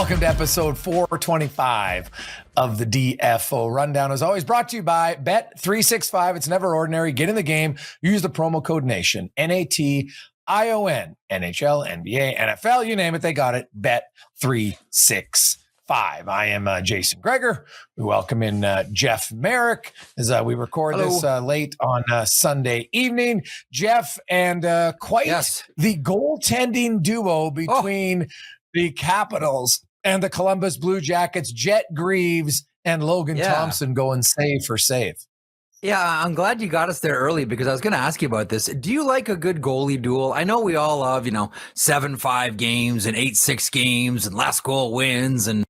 Welcome to episode 425 of the DFO Rundown. As always, brought to you by Bet365. It's never ordinary. Get in the game. Use the promo code NATION, NATION, NHL, NBA, NFL, you name it, they got it. Bet365. I am Jason Gregor. We welcome in Jeff Marek as we record this late on Sunday evening. Jeff, and quite the goaltending duo between the Capitals and the Columbus Blue Jackets, Jet Greaves and Logan Thompson going save for save. Yeah, I'm glad you got us there early because I was going to ask you about this. Do you like a good goalie duel? I know we all love, 7-5 games and 8-6 games and last goal wins, and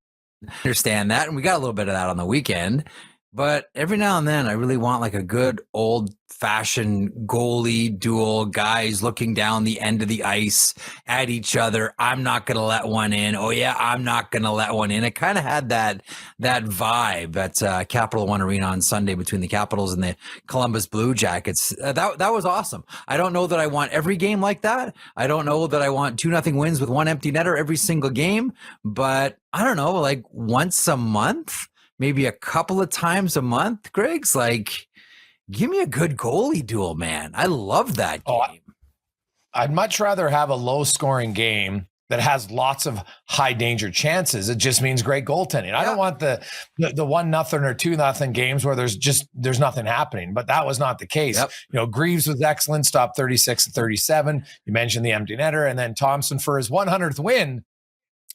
understand that. And we got a little bit of that on the weekend. But every now and then I really want like a good old-fashioned goalie duel, guys looking down the end of the ice at each other. I'm not going to let one in. Oh, yeah, I'm not going to let one in. It kind of had that vibe at Capital One Arena on Sunday between the Capitals and the Columbus Blue Jackets. That was awesome. I don't know that I want every game like that. I don't know that I want 2-0 wins with one empty netter every single game. But I don't know, like once a month, maybe a couple of times a month, Gregs, like give me a good goalie duel, man. I love that game. I'd much rather have a low scoring game that has lots of high danger chances. It just means great goaltending. I don't want the 1-0 or 2-0 games where there's nothing happening, but that was not the case. Greaves was excellent, stopped 36-37. You mentioned the empty netter, and then Thompson for his 100th win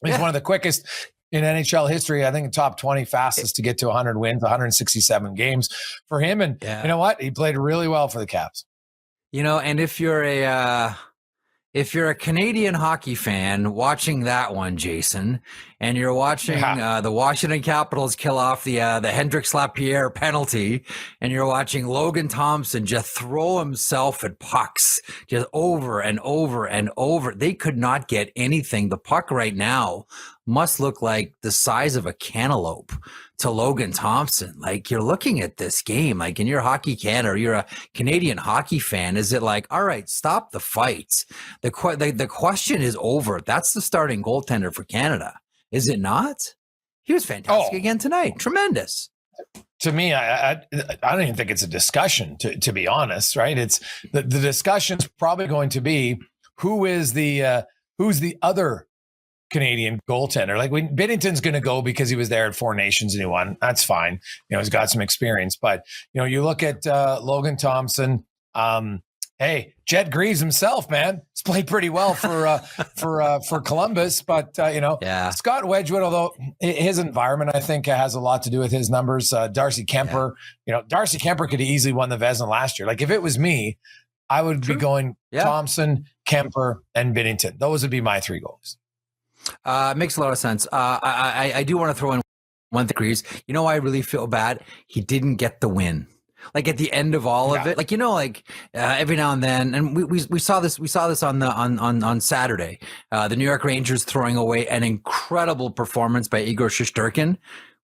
is one of the quickest in NHL history. I think top 20 fastest to get to 100 wins, 167 games for him. And you know what? He played really well for the Caps. And if you're a Canadian hockey fan watching that one, Jason, and you're watching the Washington Capitals kill off the Hendrix Lapierre penalty, and you're watching Logan Thompson just throw himself at pucks just over and over and over, they could not get anything. The puck right now must look like the size of a cantaloupe to Logan Thompson. Like, you're looking at this game, like, in your hockey can, or you're a Canadian hockey fan, is it like, all right, stop the fights? The question is over. That's the starting goaltender for Canada, is it not? He was fantastic again tonight. Tremendous. To me, I don't even think it's a discussion, to be honest, right? It's the discussion's probably going to be who's the other Canadian goaltender. Like, when Binnington's going to go because he was there at Four Nations and he won. That's fine. He's got some experience. But you look at Logan Thompson. Hey, Jet Greaves himself, man, he's played pretty well for Columbus. But Scott Wedgwood, although his environment, I think, has a lot to do with his numbers. Darcy Kemper, Darcy Kemper could have easily won the Vezina last year. Like, if it was me, I would be going Thompson, Kemper, and Binnington. Those would be my three goals. Makes a lot of sense. I do want to throw in one thing, Greaves. I really feel bad. He didn't get the win. Like, at the end of all of it, every now and then, and we saw this on Saturday. The New York Rangers throwing away an incredible performance by Igor Shesterkin.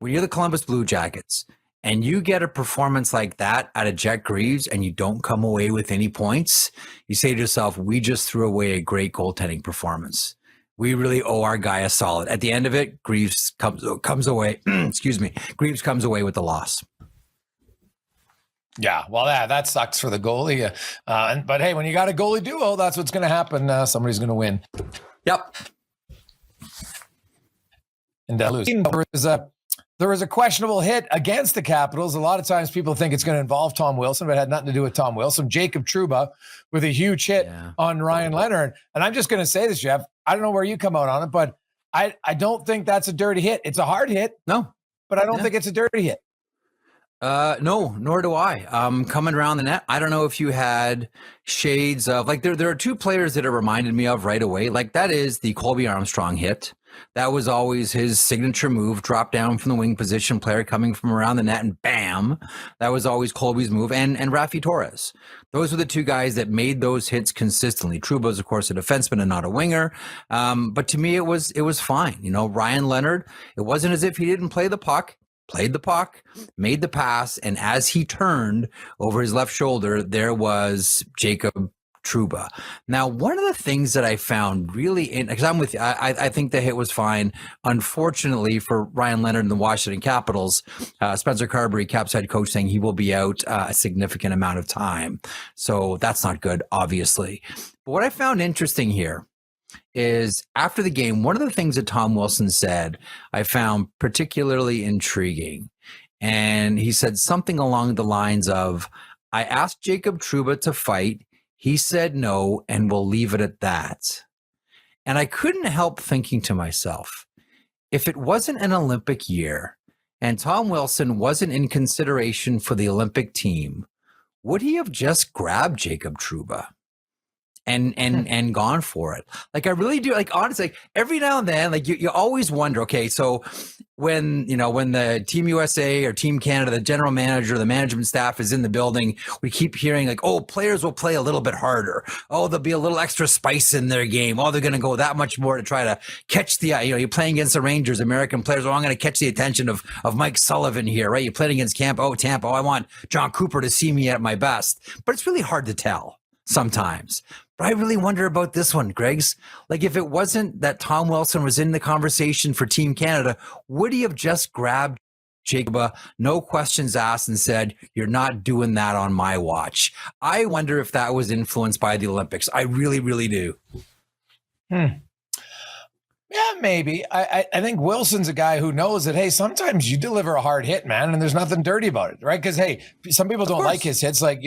When you're the Columbus Blue Jackets and you get a performance like that out of Jet Greaves and you don't come away with any points, you say to yourself, we just threw away a great goaltending performance. We really owe our guy a solid. At the end of it, Greaves comes away. Excuse me. Greaves comes away with the loss. Yeah, well, that sucks for the goalie. But hey, when you got a goalie duo, that's what's going to happen. Somebody's going to win. Yep. And lose. There was a questionable hit against the Capitals. A lot of times people think it's going to involve Tom Wilson, but it had nothing to do with Tom Wilson. Jacob Trouba with a huge hit on Ryan Leonard. And I'm just going to say this, Jeff. I don't know where you come out on it, but I don't think that's a dirty hit. It's a hard hit. No. But I don't think it's a dirty hit. No, nor do I. Coming around the net, I don't know if you had shades of, like, there are two players that it reminded me of right away. Like, that is the Colby Armstrong hit. That was always his signature move, drop down from the wing position, player coming from around the net, and bam. That was always Colby's move. And Rafi Torres. Those were the two guys that made those hits consistently. Trouba is, of course, a defenseman and not a winger. But to me, it was fine. Ryan Leonard, it wasn't as if he didn't play the puck. Played the puck, made the pass, and as he turned over his left shoulder, there was Jacob Trouba. Now, one of the things that I found really, because I'm with you, I think the hit was fine. Unfortunately for Ryan Leonard and the Washington Capitals, Spencer Carberry, Caps head coach, saying he will be out a significant amount of time. So that's not good, obviously. But what I found interesting here is after the game, one of the things that Tom Wilson said I found particularly intriguing. And he said something along the lines of, I asked Jacob Trouba to fight. He said no, and we'll leave it at that. And I couldn't help thinking to myself, if it wasn't an Olympic year and Tom Wilson wasn't in consideration for the Olympic team, would he have just grabbed Jacob Trouba and gone for it? Like, I really do. Like, honestly, like, every now and then, like, you always wonder, okay, so when the Team USA or Team Canada, the general manager, the management staff is in the building, we keep hearing like, oh, players will play a little bit harder. Oh, there'll be a little extra spice in their game. Oh, they're going to go that much more to try to catch the, you're playing against the Rangers, American players. Oh, I'm going to catch the attention of Mike Sullivan here, right? You're playing against Tampa. Oh, I want John Cooper to see me at my best. But it's really hard to tell sometimes. But I really wonder about this one, Gregs. Like, if it wasn't that Tom Wilson was in the conversation for Team Canada, would he have just grabbed Jacob, no questions asked, and said, you're not doing that on my watch? I wonder if that was influenced by the Olympics. I really, really do. Yeah, maybe. I think Wilson's a guy who knows that, hey, sometimes you deliver a hard hit, man, and there's nothing dirty about it, right? Because, hey, some people don't like his hits. Like,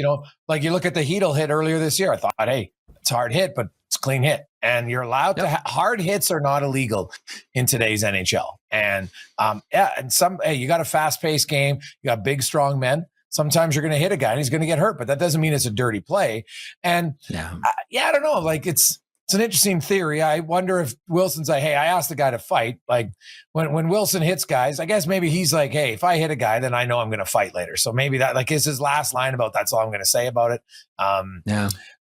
like you look at the Heedle hit earlier this year. I thought, hey, it's a hard hit, but it's a clean hit. And you're allowed to hard hits are not illegal in today's NHL. And, you got a fast-paced game. You got big, strong men. Sometimes you're going to hit a guy and he's going to get hurt, but that doesn't mean it's a dirty play. And, I don't know. Like, it's an interesting theory. I wonder if Wilson's like, hey, I asked the guy to fight. Like, when Wilson hits guys, I guess maybe he's like, hey, if I hit a guy, then I know I'm going to fight later. So maybe that like is his last line about that's all I'm going to say about it.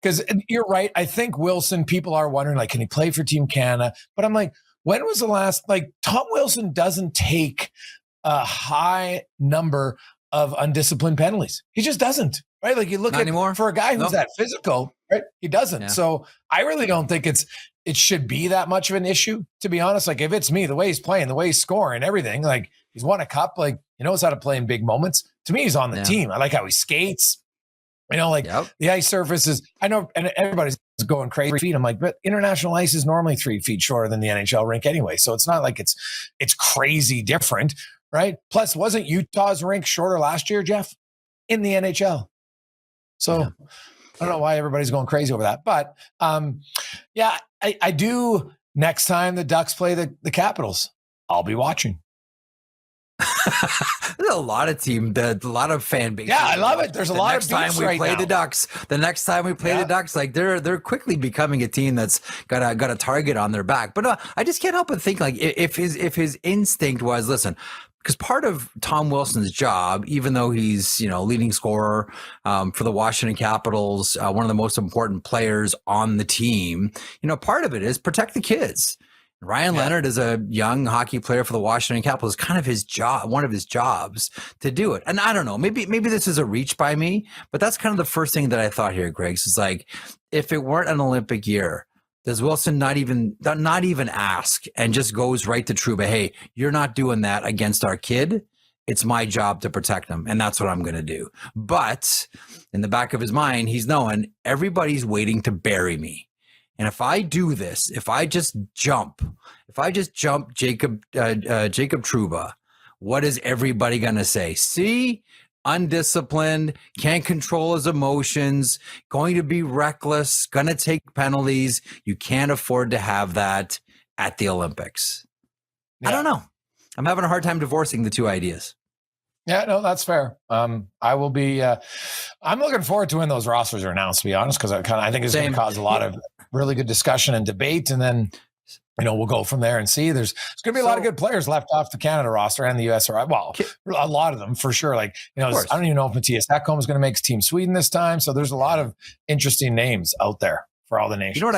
Because you're right. I think Wilson, people are wondering, like, can he play for Team Canada? But I'm like, when was the last, like, Tom Wilson doesn't take a high number of undisciplined penalties. He just doesn't, right? Like, you look at for a guy who's that physical, right? He doesn't. So I really don't think it should be that much of an issue, to be honest. Like, if it's me, the way he's playing, the way he's scoring, everything, like, he's won a cup, like, he knows how to play in big moments. To me, he's on the team. I like how he skates. The ice surface is, I know, and everybody's going crazy feet. I'm like, but international ice is normally 3 feet shorter than the NHL rink anyway. So it's not like it's crazy different, right? Plus, wasn't Utah's rink shorter last year, Jeff, in the NHL? So I don't know why everybody's going crazy over that. But I do. Next time the Ducks play the Capitals, I'll be watching. There's a lot of fan base. Yeah, I love it. There's a lot of time we play the Ducks. The next time we play the Ducks, like they're quickly becoming a team that's got a target on their back. But I just can't help but think, like, if his instinct was, listen, because part of Tom Wilson's job, even though he's leading scorer for the Washington Capitals, one of the most important players on the team, part of it is protect the kids. Ryan Leonard is a young hockey player for the Washington Capitals. Kind of his job, one of his jobs to do it. And I don't know, maybe this is a reach by me, but that's kind of the first thing that I thought here, Gregs, is like, if it weren't an Olympic year, does Wilson not even ask and just goes right to Trouba? Hey, you're not doing that against our kid. It's my job to protect him, and that's what I'm going to do. But in the back of his mind, he's knowing everybody's waiting to bury me. And if I do this, if I just jump Jacob Trouba, what is everybody going to say? See, undisciplined, can't control his emotions, going to be reckless, going to take penalties. You can't afford to have that at the Olympics. I don't know. I'm having a hard time divorcing the two ideas. Yeah, no, that's fair. I will be. I'm looking forward to when those rosters are announced, to be honest, because I think it's going to cause a lot of really good discussion and debate, and then we'll go from there and see. There's going to be a lot of good players left off the Canada roster and the US. Well, a lot of them for sure. Like I don't even know if Matthias Ekholm is going to make Team Sweden this time. So there's a lot of interesting names out there for all the nations. You know what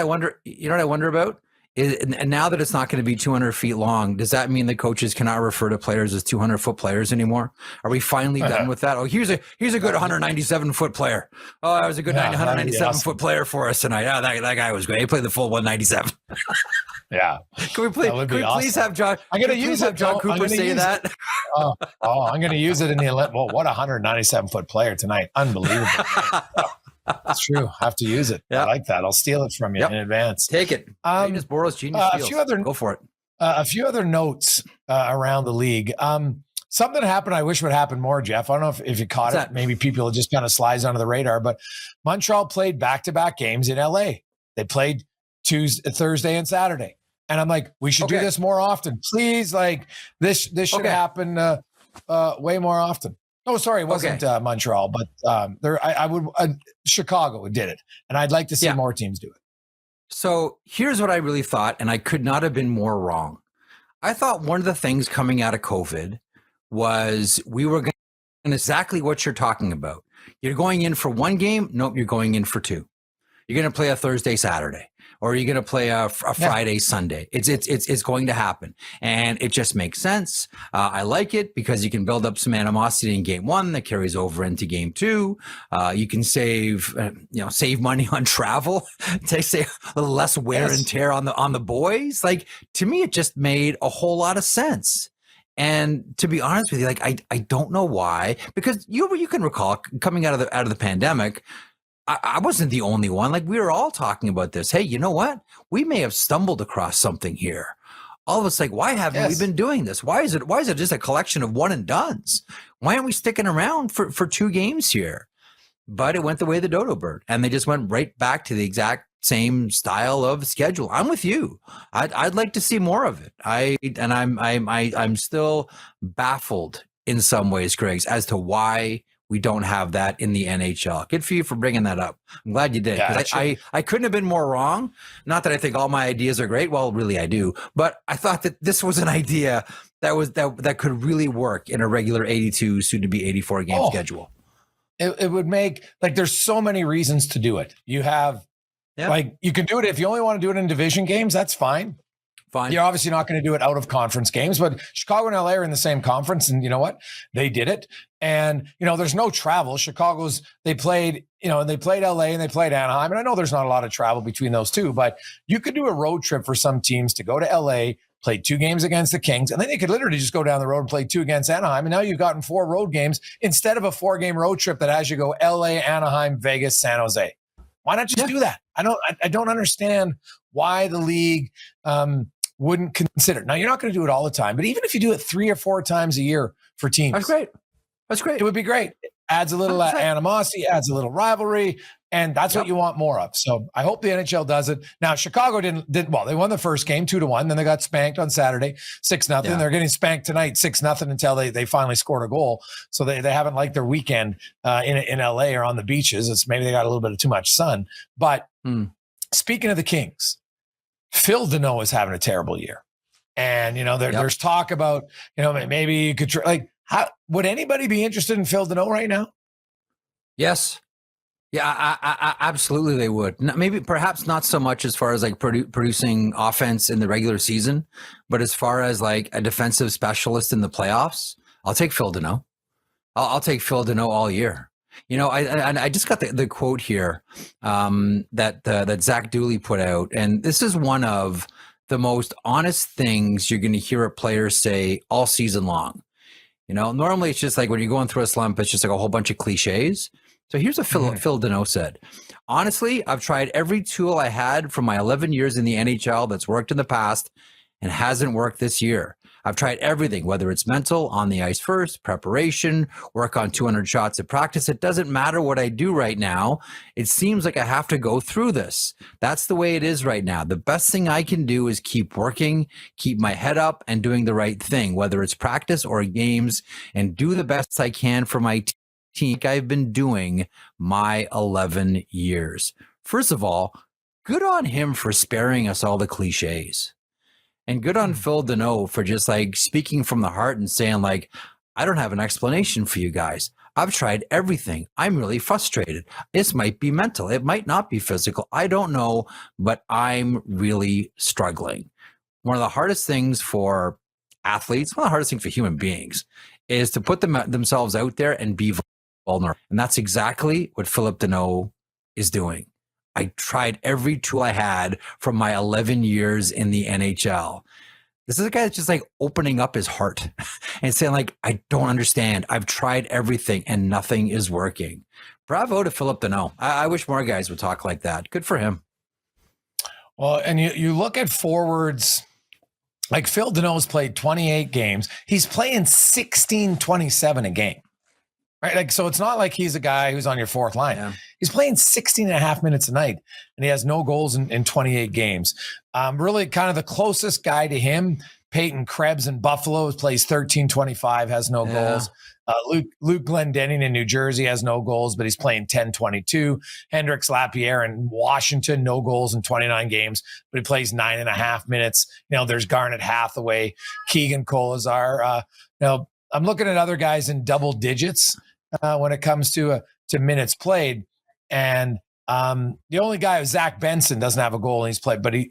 I wonder about? And now that it's not going to be 200 feet long, does that mean the coaches cannot refer to players as 200-foot players anymore? Are we finally done with that? Oh, here's a good 197-foot player. Oh, that was a good 197-foot player for us tonight. Yeah, that guy was great. He played the full 197. Yeah. Can we please have John? I'm going to use it. John Cooper say that. I'm going to use it in the Olympics. Well, what a 197-foot player tonight! Unbelievable. That's true. I have to use it. Yep. I like that. I'll steal it from you in advance. Take it. Just Boros Genius Go for it. A few other notes around the league. Something happened I wish would happen more, Jeff. I don't know if you caught it. Maybe people just kind of slides under the radar, but Montreal played back-to-back games in LA. They played Thursday and Saturday. And I'm like, we should do this more often. Please, like this should happen way more often. Oh, sorry, it wasn't Montreal, but Chicago did it, and I'd like to see more teams do it. So here's what I really thought, and I could not have been more wrong. I thought one of the things coming out of COVID was we were going to exactly what you're talking about. You're going in for one game. Nope, you're going in for two. You're going to play a Thursday, Saturday, or you're going to play a Friday, Sunday. It's going to happen. And it just makes sense. I like it because you can build up some animosity in game one that carries over into game two. You can save money on travel, to say a little less wear and tear on the boys. Like, to me, it just made a whole lot of sense. And to be honest with you, like, I don't know why, because you can recall coming out of the pandemic, I wasn't the only one. Like, we were all talking about this. Hey, you know what? We may have stumbled across something here. All of us, like, why haven't we been doing this? Why is it just a collection of one and dones? Why aren't we sticking around for two games here? But it went the way of the dodo bird, and they just went right back to the exact same style of schedule. I'm with you. I'd like to see more of it. I'm still baffled in some ways, Gregs, as to why we don't have that in the NHL. Good for you for bringing that up. I'm glad you did. I couldn't have been more wrong. Not that I think all my ideas are great. Well, really, I do. But I thought that this was an idea that could really work in a regular 82, soon to be 84 game schedule. It would make, like, there's so many reasons to do it. You have, like, you can do it if you only want to do it in division games. That's fine. You're obviously not going to do it out of conference games, but Chicago and LA are in the same conference, and you know what? They did it. And, there's no travel. They played LA and they played Anaheim. And I know there's not a lot of travel between those two, but you could do a road trip for some teams to go to LA, play 2 games against the Kings, and then they could literally just go down the road and play 2 against Anaheim. And now you've gotten 4 road games instead of a 4-game road trip that has you go LA, Anaheim, Vegas, San Jose. Why not just do that? I don't understand why the league, wouldn't consider. Now, you're not going to do it all the time, but even if you do it 3 or 4 times a year for teams, that's great. It would be great. It adds a little animosity, adds a little rivalry, and that's what you want more of. So I hope the NHL does it. Now, Chicago didn't well, they won the first game 2-1, then they got spanked on Saturday 6-0. They're getting spanked tonight 6-0 until they finally scored a goal. So they haven't liked their weekend in LA or on the beaches. It's maybe they got a little bit of too much sun. But speaking of the Kings, Phil Danault is having a terrible year. And, there's talk about, maybe you could how would anybody be interested in Phil Danault right now? Yes. Yeah, I absolutely they would. Maybe perhaps not so much as far as like producing offense in the regular season, but as far as like a defensive specialist in the playoffs, I'll take Phil Danault. I'll take Phil Danault all year. I just got the quote here that Zach Dooley put out, and this is one of the most honest things you're going to hear a player say all season long. Normally it's just like when you're going through a slump, it's just like a whole bunch of cliches. So here's what Phil Danault said. Honestly, I've tried every tool I had from my 11 years in the NHL that's worked in the past and hasn't worked this year. I've tried everything, whether it's mental, on the ice first, preparation, work on 200 shots at practice. It doesn't matter what I do right now. It seems like I have to go through this. That's the way it is right now. The best thing I can do is keep working, keep my head up, and doing the right thing, whether it's practice or games, and do the best I can for my team. I've been doing my 11 years. First of all, good on him for sparing us all the cliches. And good on Phil Danault for just like speaking from the heart and saying like, I don't have an explanation for you guys. I've tried everything. I'm really frustrated. This might be mental. It might not be physical. I don't know, but I'm really struggling. One of the hardest things for athletes, one of the hardest things for human beings is to put themselves out there and be vulnerable. And that's exactly what Phillip Danault is doing. I tried every tool I had from my 11 years in the NHL. This is a guy that's just like opening up his heart and saying like, I don't understand. I've tried everything and nothing is working. Bravo to Phillip Danault. I wish more guys would talk like that. Good for him. Well, and you look at forwards, like Phil Danault's played 28 games. He's playing 16-27 a game, right? Like, so it's not like he's a guy who's on your fourth line. Yeah. He's playing 16 and a half minutes a night, and he has no goals in 28 games. Really kind of the closest guy to him, Peyton Krebs in Buffalo, plays 13-25, has no goals. Luke Glendening in New Jersey has no goals, but he's playing 10-22. Hendrix Lapierre in Washington, no goals in 29 games, but he plays 9.5 minutes. There's Garnet Hathaway, Keegan Kolazar. I'm looking at other guys in double digits when it comes to minutes played. And the only guy, Zach Benson, doesn't have a goal, and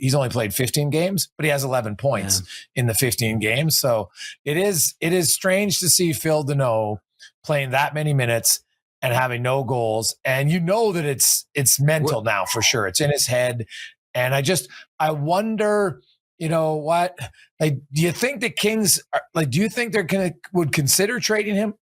he's only played 15 games, but he has 11 points in the 15 games. So it is strange to see Phil Danault playing that many minutes and having no goals. And that it's mental now for sure. It's in his head. And I wonder, what, like, do you think the Kings do you think would consider trading him?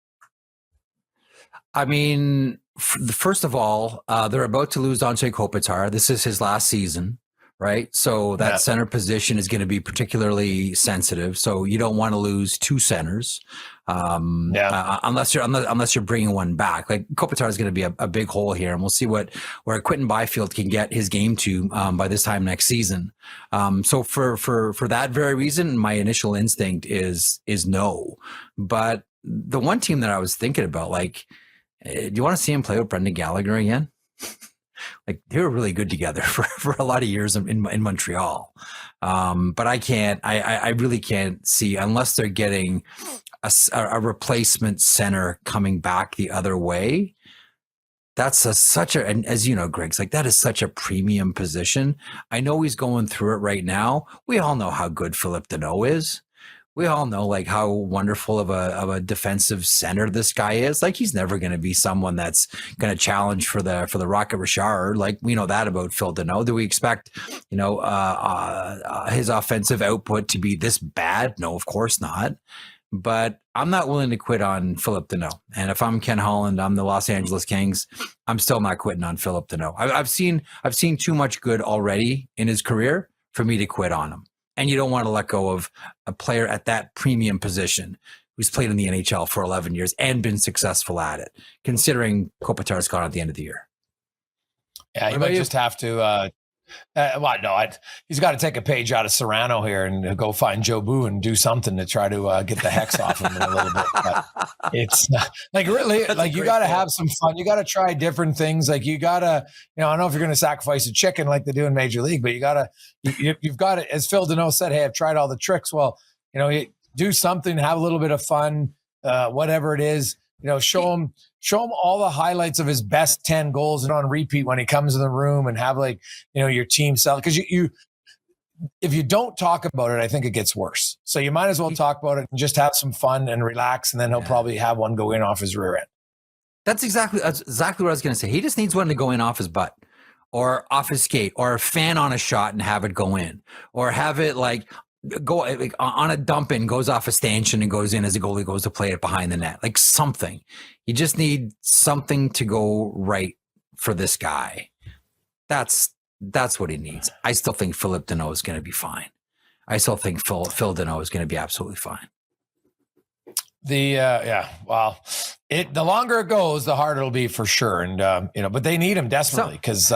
I mean, first of all, they're about to lose Anze Kopitar. This is his last season, right? So that center position is going to be particularly sensitive. So you don't want to lose two centers, unless you're bringing one back. Like Kopitar is going to be a big hole here, and we'll see where Quinton Byfield can get his game to by this time next season. So for that very reason, my initial instinct is no. But the one team that I was thinking about, like, do you want to see him play with Brendan Gallagher again? Like, they were really good together for a lot of years in Montreal. But I really can't see, unless they're getting a replacement center coming back the other way. That's and as you know, Greg's, like, that is such a premium position. I know he's going through it right now. We all know how good Phillip Danault is. We all know like how wonderful of a defensive center this guy is. Like, he's never going to be someone that's going to challenge for the Rocket Richard. Like, we know that about Phil Danault. Do we expect his offensive output to be this bad? No, of course not. But I'm not willing to quit on Phillip Danault. And if I'm Ken Holland, I'm the Los Angeles Kings, I'm still not quitting on Phillip Danault. I've seen too much good already in his career for me to quit on him. And you don't want to let go of a player at that premium position who's played in the NHL for 11 years and been successful at it, considering Kopitar's gone at the end of the year. Yeah, you might just have to he's got to take a page out of Serrano here and go find Joe Boo and do something to try to get the hex off him a little bit. But it's not, like, really, like, you got to have some fun. You got to try different things. Like, you got to, I don't know if you're going to sacrifice a chicken like they do in Major League, but you've got to, as Phil Danault said, hey, I've tried all the tricks. Well, you do something, have a little bit of fun, whatever it is. Show him all the highlights of his best 10 goals and on repeat when he comes in the room, and have, like, your team sell. Because if you don't talk about it, I think it gets worse. So you might as well talk about it and just have some fun and relax, and then he'll probably have one go in off his rear end. That's exactly what I was going to say. He just needs one to go in off his butt, or off his skate, or a fan on a shot and have it go in, or have it go like on a dump in, goes off a stanchion and goes in as the goalie goes to play it behind the net. Like, something. You just need something to go right for this guy. That's what he needs. I still think Phillip Danault is going to be fine. I still think Phil Danault is going to be absolutely fine. The longer it goes, the harder it'll be for sure. And but they need him desperately, because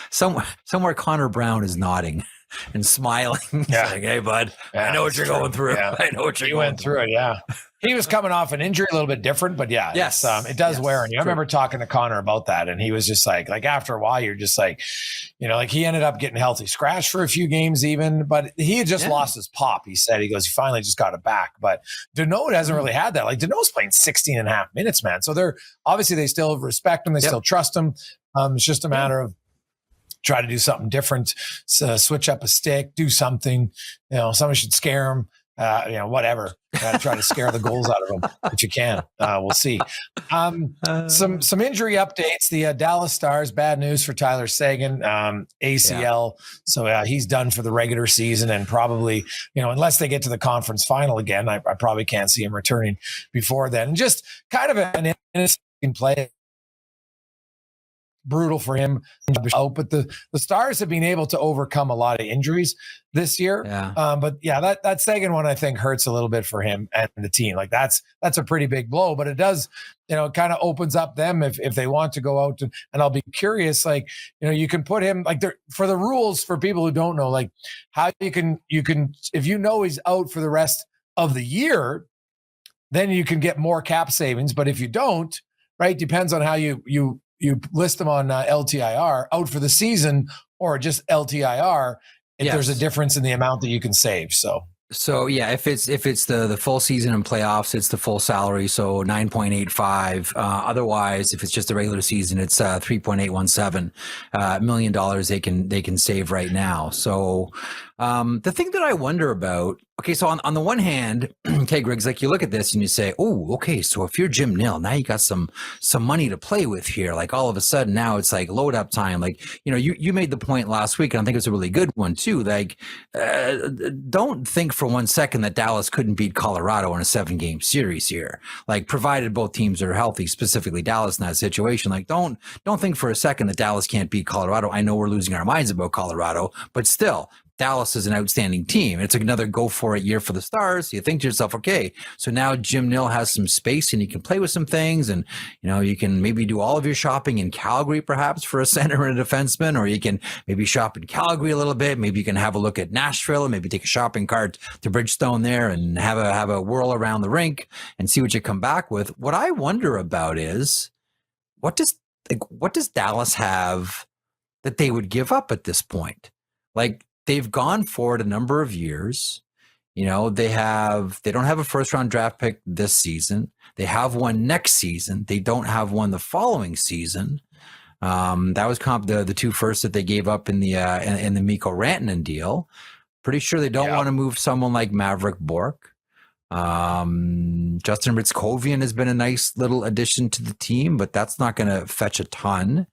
somewhere Connor Brown is nodding and smiling. Yeah. Like, hey, bud, I know what you're going through. Yeah. I know what you're going through. It. Yeah. he was coming off an injury, a little bit different, but yeah, yes, it does wear on you. I true. remember talking to Connor about that, and he was just like after a while, you're just like, like he ended up getting healthy scratch for a few games even, but he had just lost his pop. He said, he finally just got it back. But Danault hasn't really had that. Like Danault's playing 16 and a half minutes, man. So they're obviously they still respect him. They still trust him. It's just a matter of try to do something different, switch up a stick, do something, someone should scare him. Whatever. Try to scare the goals out of them if you can. We'll see. Some injury updates. The Dallas Stars, bad news for Tyler Seguin, ACL. So he's done for the regular season, and probably, unless they get to the conference final again, I probably can't see him returning before then. And just kind of an innocent play. Brutal for him. But the Stars have been able to overcome a lot of injuries this year. That second one I think hurts a little bit for him and the team. Like that's a pretty big blow, but it does, it kind of opens up them if they want to go out and I'll be curious, you can put him for the rules for people who don't know, how you can, if he's out for the rest of the year, then you can get more cap savings. But if you don't, right, depends on how you list them on LTIR, out for the season or just LTIR, there's a difference in the amount that you can save. So yeah, if it's the full season and playoffs, it's the full salary, so $9.85. Otherwise, if it's just the regular season, it's $3.817 million they can save right now. So the thing that I wonder about, okay, so on the one hand, okay, Gregs, you look at this and you say, oh, okay, so if you're Jim Nill, now you got some money to play with here. All of a sudden now it's load up time. You made the point last week, and I think it's a really good one too. Don't think for 1 second that Dallas couldn't beat Colorado in a 7-game series here. Provided both teams are healthy, specifically Dallas in that situation. Don't think for a second that Dallas can't beat Colorado. I know we're losing our minds about Colorado, but still, Dallas is an outstanding team. It's another go for it year for the Stars. You think to yourself, okay, so now Jim Nill has some space and he can play with some things, and you can maybe do all of your shopping in Calgary perhaps for a center and a defenseman, or you can maybe shop in Calgary a little bit. Maybe you can have a look at Nashville and maybe take a shopping cart to Bridgestone there and have a whirl around the rink and see what you come back with. What I wonder about is what does Dallas have that they would give up at this point? They've gone for it a number of years. They don't have a first round draft pick this season. They have one next season. They don't have one the following season. That was the 2 firsts that they gave up in the Mikko Rantanen deal. Pretty sure they don't want to move someone like Maverick Bourque. Justin Ritzkovian has been a nice little addition to the team, but that's not going to fetch a ton.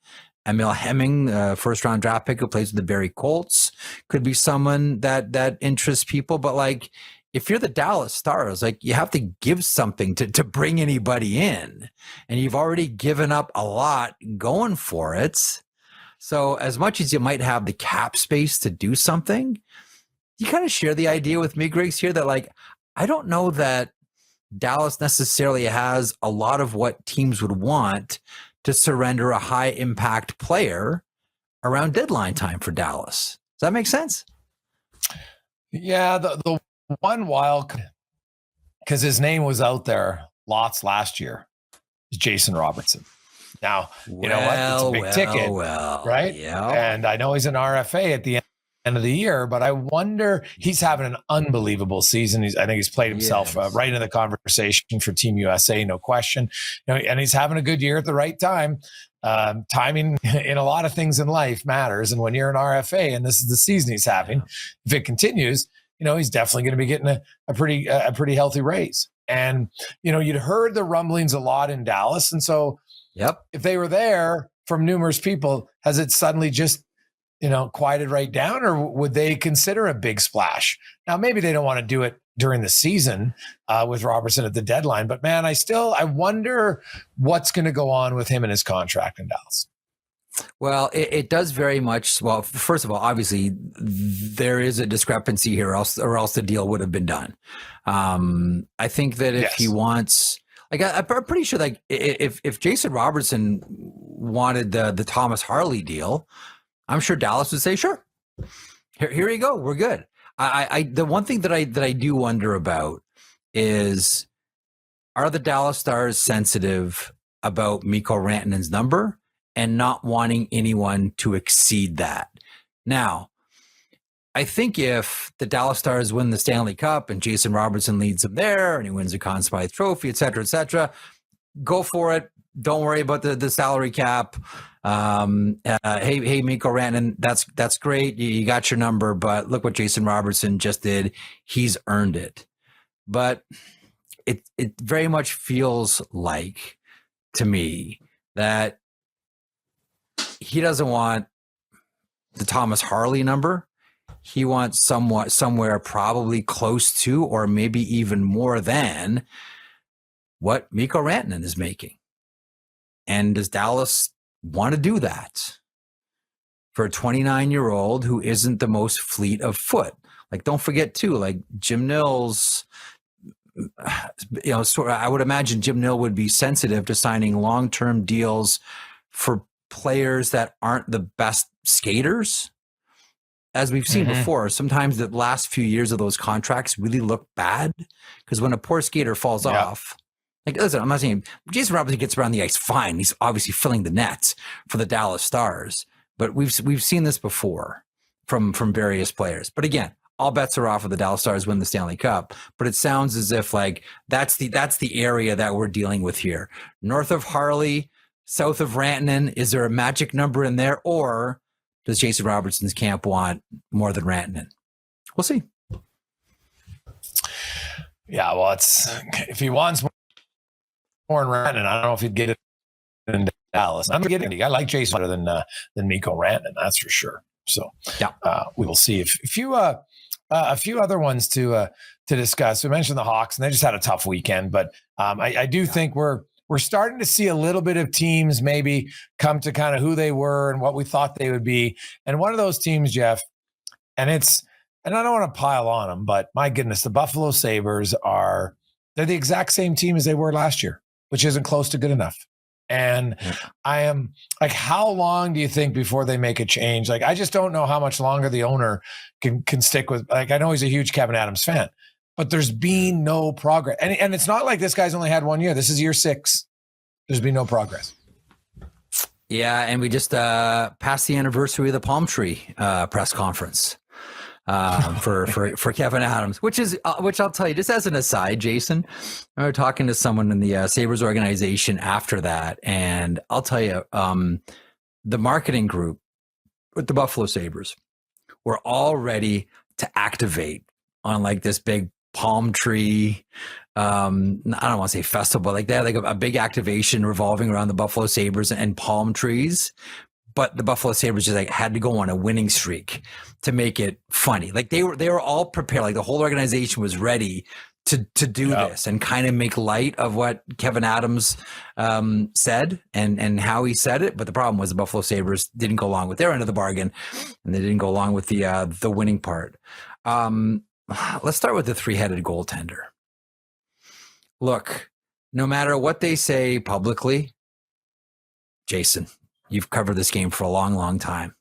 Emil Hemming, first round draft pick who plays with the Barrie Colts, could be someone that interests people. But if you're the Dallas Stars, you have to give something to bring anybody in, and you've already given up a lot going for it. So as much as you might have the cap space to do something, you kind of share the idea with me, Gregs, here that I don't know that Dallas necessarily has a lot of what teams would want to surrender a high impact player around deadline time for Dallas. Does that make sense? Yeah, the one wild, because his name was out there lots last year, is Jason Robertson. Now, you know what? It's a big ticket, right? Yeah. And I know he's an RFA at the end of the year, but I wonder, he's having an unbelievable season. I think he's played himself right into the conversation for Team USA, no question. And he's having a good year at the right time. Timing in a lot of things in life matters. And when you're an RFA and this is the season he's having, if it continues, he's definitely going to be getting a pretty healthy raise. And, you'd heard the rumblings a lot in Dallas. And so if they were there from numerous people, has it suddenly just, quieted right down, or would they consider a big splash? Now, maybe they don't want to do it during the season with Robertson at the deadline, but man, I wonder what's going to go on with him and his contract in Dallas. Well, it does very much. Well, first of all, obviously there is a discrepancy here, or else the deal would have been done. I think that if he wants, I'm pretty sure, if Jason Robertson wanted the Thomas Harley deal, I'm sure Dallas would say, sure, here you go, we're good. The one thing that I do wonder about is Are the Dallas Stars sensitive about Mikko Rantanen's number and not wanting anyone to exceed that? Now, I think if the Dallas Stars win the Stanley Cup and Jason Robertson leads them there and he wins a Conn Smythe Trophy, et cetera, go for it. Don't worry about the salary cap. Hey, Mikko Rantanen, that's great. You got your number, but look what Jason Robertson just did. He's earned it. But it very much feels like to me that he doesn't want the Thomas Harley number. He wants somewhere probably close to, or maybe even more than what Mikko Rantanen is making. And does Dallas want to do that for a 29-year-old who isn't the most fleet of foot? Like, don't forget too, like Jim Nill's, I would imagine Jim Nill would be sensitive to signing long-term deals for players that aren't the best skaters. As we've seen before, sometimes the last few years of those contracts really look bad because when a poor skater falls off, like, listen, I'm not saying Jason Robertson gets around the ice fine. He's obviously filling the nets for the Dallas Stars, but we've seen this before from various players. But again, all bets are off if the Dallas Stars win the Stanley Cup. But it sounds as if like that's the area that we're dealing with here. North of Harley, south of Rantanen, is there a magic number in there, or does Jason Robertson's camp want more than Rantanen? We'll see. Yeah, well, if he wants more than Rantanen, I don't know if he'd get it in Dallas. I'm getting it. I like Jason better than Mikko Rantanen, that's for sure. So we will see. A few other ones to discuss. We mentioned the Hawks, and they just had a tough weekend, but I do think we're starting to see a little bit of teams maybe come to kind of who they were and what we thought they would be. And one of those teams, Jeff, and I don't want to pile on them, but my goodness, the Buffalo Sabres they're the exact same team as they were last year, which isn't close to good enough. And I am like, how long do you think before they make a change? Like, I just don't know how much longer the owner can stick with, like, I know he's a huge Kevin Adams fan, but there's been no progress. And it's not like this guy's only had 1 year. This is year 6. There's been no progress. Yeah, and we just passed the anniversary of the palm tree press conference for Kevin Adams, which I'll tell you, just as an aside, Jason, I was talking to someone in the Sabres organization after that, and I'll tell you, the marketing group with the Buffalo Sabres were all ready to activate on like this big palm tree, I don't want to say festival, but like they had like a big activation revolving around the Buffalo Sabres and palm trees. But the Buffalo Sabres just like had to go on a winning streak to make it funny. Like they were all prepared. Like the whole organization was ready to do this and kind of make light of what Kevin Adams said and how he said it. But the problem was the Buffalo Sabres didn't go along with their end of the bargain, and they didn't go along with the winning part. Let's start with the three-headed goaltender. Look, no matter what they say publicly, Jason, you've covered this game for a long, long time.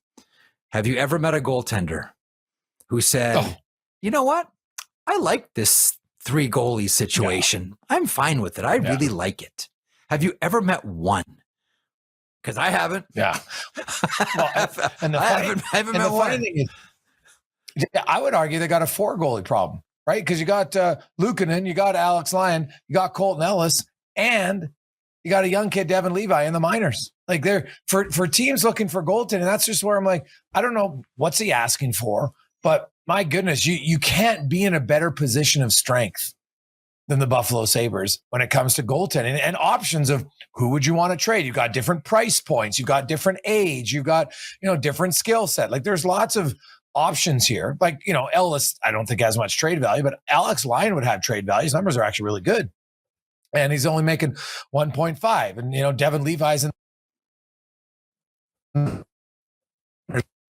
Have you ever met a goaltender who said, you know what? I like this 3 goalie situation. Yeah. I'm fine with it. I really like it. Have you ever met one? Because I haven't. Yeah. Well, I haven't met one. Thing is, I would argue they got a 4 goalie problem, right? Because you got Luukkonen, you got Alex Lyon, you got Colton Ellis, and you got a young kid, Devin Levi, in the minors. Like they're for teams looking for goaltending. That's just where I'm like, I don't know what's he asking for, but my goodness, you can't be in a better position of strength than the Buffalo Sabres when it comes to goaltending and options of who would you want to trade. You've got different price points, you've got different age, you've got different skill set. Like there's lots of options here. Like Ellis, I don't think has much trade value, but Alex Lyon would have trade value. His numbers are actually really good. And he's only making 1.5. And, Devin Levi's in.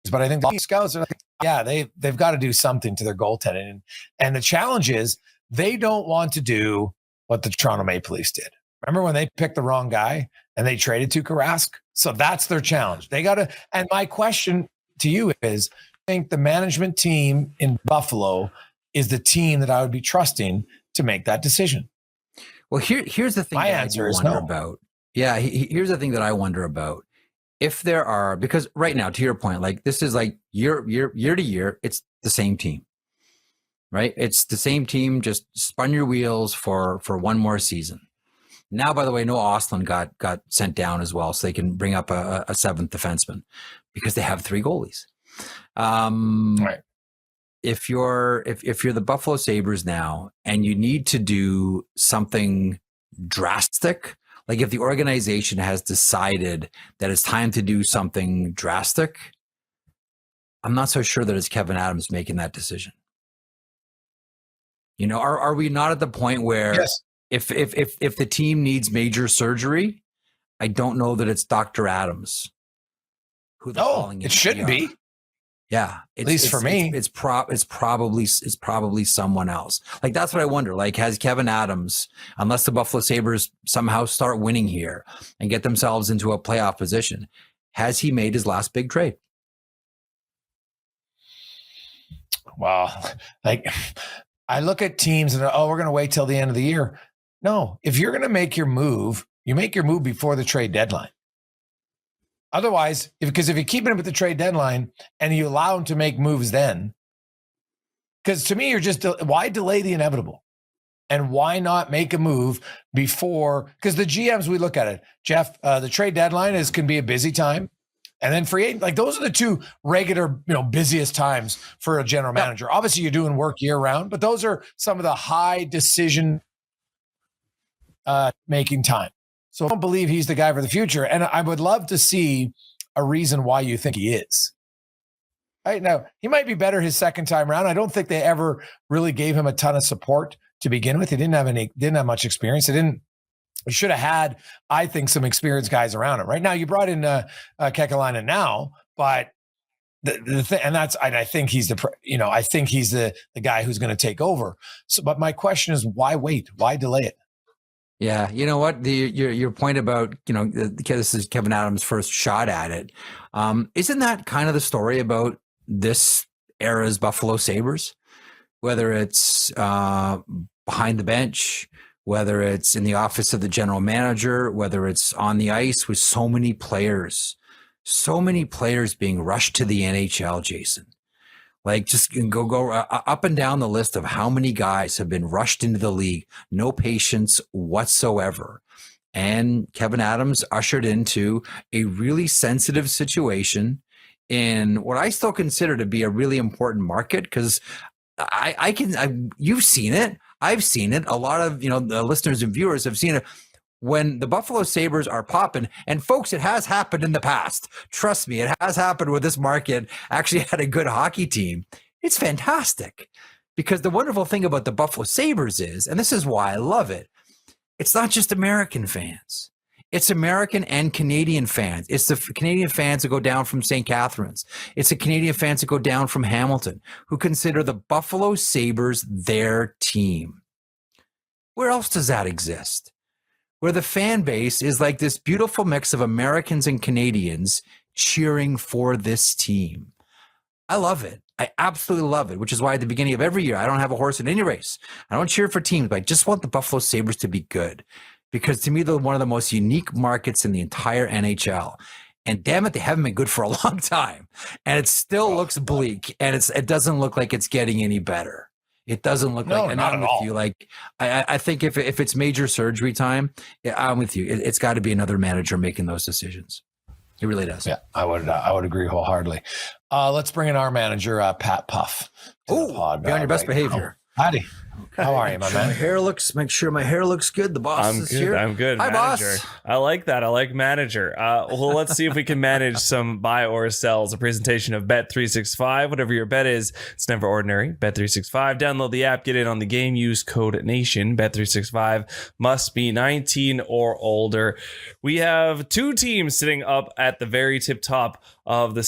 But I think the scouts are like, they've got to do something to their goaltending. And the challenge is they don't want to do what the Toronto Maple Leafs did. Remember when they picked the wrong guy and they traded to Karask? So that's their challenge. They got to. And my question to you is, I think the management team in Buffalo is the team that I would be trusting to make that decision. Well, here's the thing My that answer I is wonder no. about. Yeah, here's the thing that I wonder about. If there are, because right now, to your point, like this is like year to year, it's the same team, right? It's the same team, just spun your wheels for one more season. Now, by the way, no Ostlund got sent down as well, so they can bring up a seventh defenseman because they have 3 goalies. Right. If you're the Buffalo Sabres now and you need to do something drastic, like if the organization has decided that it's time to do something drastic, I'm not so sure that it's Kevin Adams making that decision. You know, are we not at the point where Yes. if the team needs major surgery, I don't know that it's Dr. Adams who they're calling it shouldn't be. Yeah, At least for me, it's probably someone else. Like that's what I wonder. Like, has Kevin Adams, unless the Buffalo Sabres somehow start winning here and get themselves into a playoff position, has he made his last big trade? Wow. Like I look at teams and we're going to wait till the end of the year. No, if you're going to make your move, you make your move before the trade deadline. Otherwise, because if you keep him at the trade deadline and you allow him to make moves then, because to me, why delay the inevitable? And why not make a move before? Because the GMs, we look at it, Jeff, the trade deadline can be a busy time. And then free agent, like those are the 2 regular, busiest times for a general manager. Obviously, you're doing work year round, but those are some of the high decision making time. So I don't believe he's the guy for the future. And I would love to see a reason why you think he is. Right now, he might be better his second time around. I don't think they ever really gave him a ton of support to begin with. He didn't have much experience. He should have had, I think, some experienced guys around him. Right now, you brought in Kekalainen now, but the thing, and I think he's the guy who's going to take over. So, but my question is, why wait? Why delay it? Yeah, you know what? Your point about, this is Kevin Adams' first shot at it. Isn't that kind of the story about this era's Buffalo Sabres? Whether it's behind the bench, whether it's in the office of the general manager, whether it's on the ice with so many players being rushed to the NHL, Jason. Like just go up and down the list of how many guys have been rushed into the league, no patience whatsoever. And Kevin Adams ushered into a really sensitive situation in what I still consider to be a really important market, because you've seen it. I've seen it. A lot of, the listeners and viewers have seen it. When the Buffalo Sabres are popping, and folks, it has happened in the past. Trust me, it has happened where this market actually had a good hockey team. It's fantastic, because the wonderful thing about the Buffalo Sabres is, and this is why I love it, it's not just American fans. It's American and Canadian fans. It's the Canadian fans that go down from St. Catharines. It's the Canadian fans that go down from Hamilton who consider the Buffalo Sabres their team. Where else does that exist? Where the fan base is like this beautiful mix of Americans and Canadians cheering for this team. I love it. I absolutely love it, which is why at the beginning of every year, I don't have a horse in any race. I don't cheer for teams, but I just want the Buffalo Sabres to be good, because to me, they're one of the most unique markets in the entire NHL. And damn it, they haven't been good for a long time. And it still looks bleak, and it doesn't look like it's getting any better. It doesn't look like, and I'm with you. Like, I think if it's major surgery time, I'm with you. It's got to be another manager making those decisions. It really does. Yeah, I would agree wholeheartedly. Let's bring in our manager, Pat Puff. Oh, be on your best behavior. Howdy. Okay. How are you, my man? Make sure my hair looks good. The boss is here. I'm good. Hi, manager. Boss. I like that. I like manager. Well, let's see if we can manage some buy or sells. A presentation of Bet365. Whatever your bet is, it's never ordinary. Bet365. Download the app. Get in on the game. Use code NATION. Bet365 must be 19 or older. We have 2 teams sitting up at the very tip top of the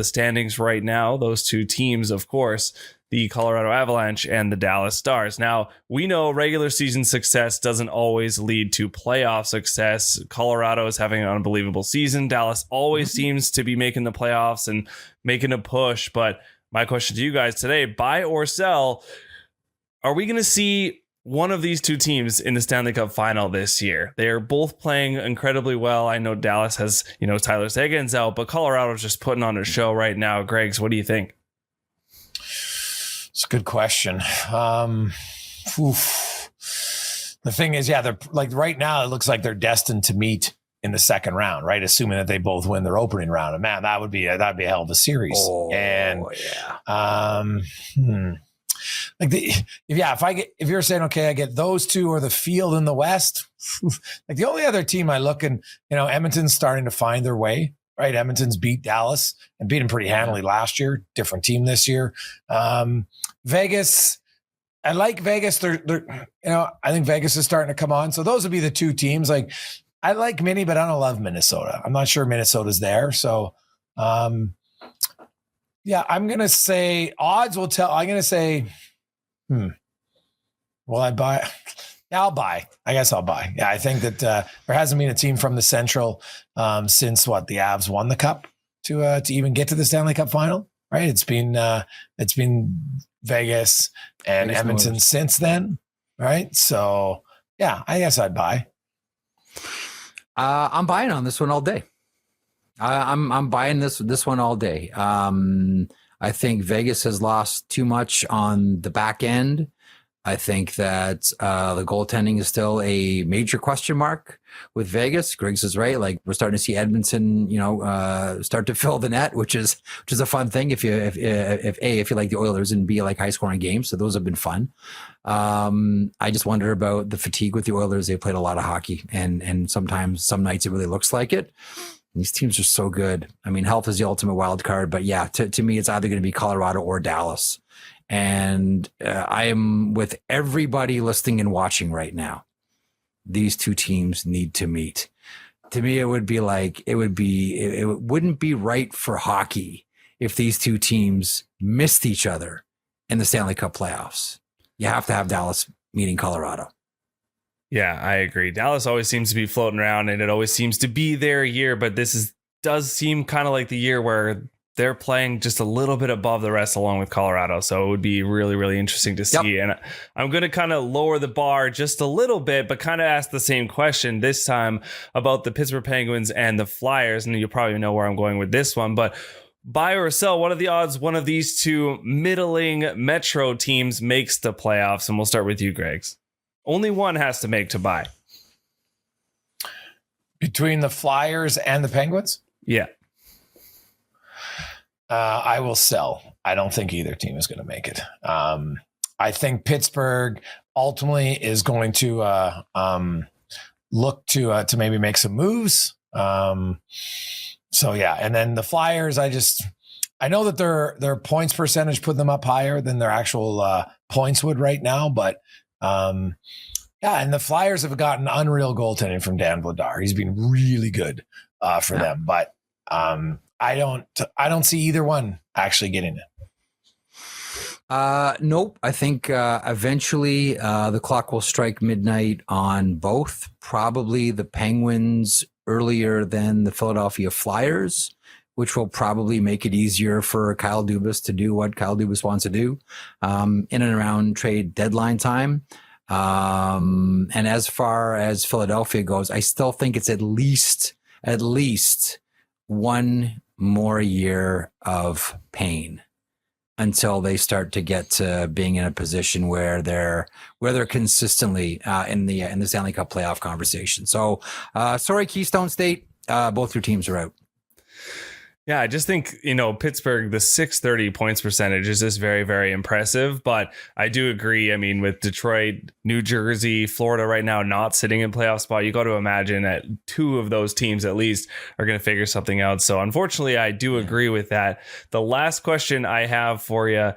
standings right now. Those 2 teams, of course, the Colorado Avalanche and the Dallas Stars. Now, we know regular season success doesn't always lead to playoff success. Colorado is having an unbelievable season. Dallas always seems to be making the playoffs and making a push. But my question to you guys today, buy or sell, are we going to see one of these two teams in the Stanley Cup final this year. They are both playing incredibly well. I know Dallas has, Tyler Seguin's out, but Colorado's just putting on a show right now. Gregs, what do you think? It's a good question. The thing is, they're like right now, it looks like they're destined to meet in the second round, right? Assuming that they both win their opening round. And man, that'd be a hell of a series. If you're saying, okay, I get those two or the field in the West, like the only other team I look and, Edmonton's starting to find their way, right? Edmonton's beat Dallas and beat them pretty handily last year. Different team this year. Vegas, I like Vegas. They're I think Vegas is starting to come on. So those would be the two teams. Like I like Minnie, but I don't love Minnesota. I'm not sure Minnesota's there. So, I'm going to say odds will tell. I'm going to say, will I buy? Yeah, I'll buy. I guess I'll buy. Yeah, I think that there hasn't been a team from the Central since the Avs won the Cup to even get to the Stanley Cup final. Right? It's been Vegas and Edmonton since then. Right? So I guess I'd buy. I'm buying on this one all day. I'm buying this one all day. I think Vegas has lost too much on the back end. I think that the goaltending is still a major question mark with Vegas. Griggs is right. Like we're starting to see Edmonton, start to fill the net, which is a fun thing. If you like the Oilers, and B, like high scoring games. So those have been fun. I just wonder about the fatigue with the Oilers. They played a lot of hockey, and sometimes some nights it really looks like it. These teams are so good. I mean, health is the ultimate wild card, but to me, it's either going to be Colorado or Dallas. And I am with everybody listening and watching right now. These two teams need to meet. To me, it wouldn't be right for hockey if these two teams missed each other in the Stanley Cup playoffs. You have to have Dallas meeting Colorado. Yeah, I agree. Dallas always seems to be floating around, and it always seems to be their year, but does seem kind of like the year where they're playing just a little bit above the rest along with Colorado. So it would be really, really interesting to see. Yep. And I'm going to kind of lower the bar just a little bit, but kind of ask the same question this time about the Pittsburgh Penguins and the Flyers. And you'll probably know where I'm going with this one, but buy or sell, what are the odds one of these two middling Metro teams makes the playoffs? And we'll start with you, Gregs. Only one has to make to buy. Between the Flyers and the Penguins? Yeah. I will sell. I don't think either team is going to make it. I think Pittsburgh ultimately is going to look to maybe make some moves. And then the Flyers, I know that their points percentage put them up higher than their actual points would right now, but and the Flyers have gotten unreal goaltending from Dan Vladar. He's been really good for them, but I don't see either one actually getting it. Nope. I think eventually the clock will strike midnight on both. Probably the Penguins earlier than the Philadelphia Flyers, which will probably make it easier for Kyle Dubas to do what Kyle Dubas wants to do in and around trade deadline time. And as far as Philadelphia goes, I still think it's at least one more year of pain until they start to get to being in a position where they're consistently in the Stanley Cup playoff conversation. So sorry, Keystone State, both your teams are out. Yeah, I just think, Pittsburgh, the 630 points percentage is just very, very impressive. But I do agree. I mean, with Detroit, New Jersey, Florida right now not sitting in playoff spot, you got to imagine that two of those teams at least are going to figure something out. So unfortunately, I do agree with that. The last question I have for you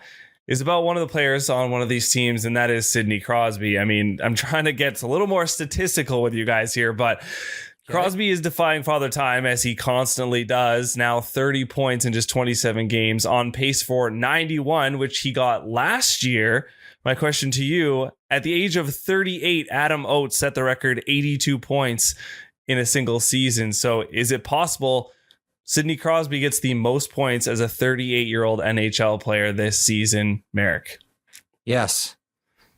is about one of the players on one of these teams, and that is Sidney Crosby. I mean, I'm trying to get a little more statistical with you guys here, but Crosby is defying Father Time, as he constantly does. Now 30 points in just 27 games, on pace for 91, which he got last year. My question to you, at the age of 38, Adam Oates set the record 82 points in a single season. So is it possible Sidney Crosby gets the most points as a 38-year-old NHL player this season, Marek? Yes.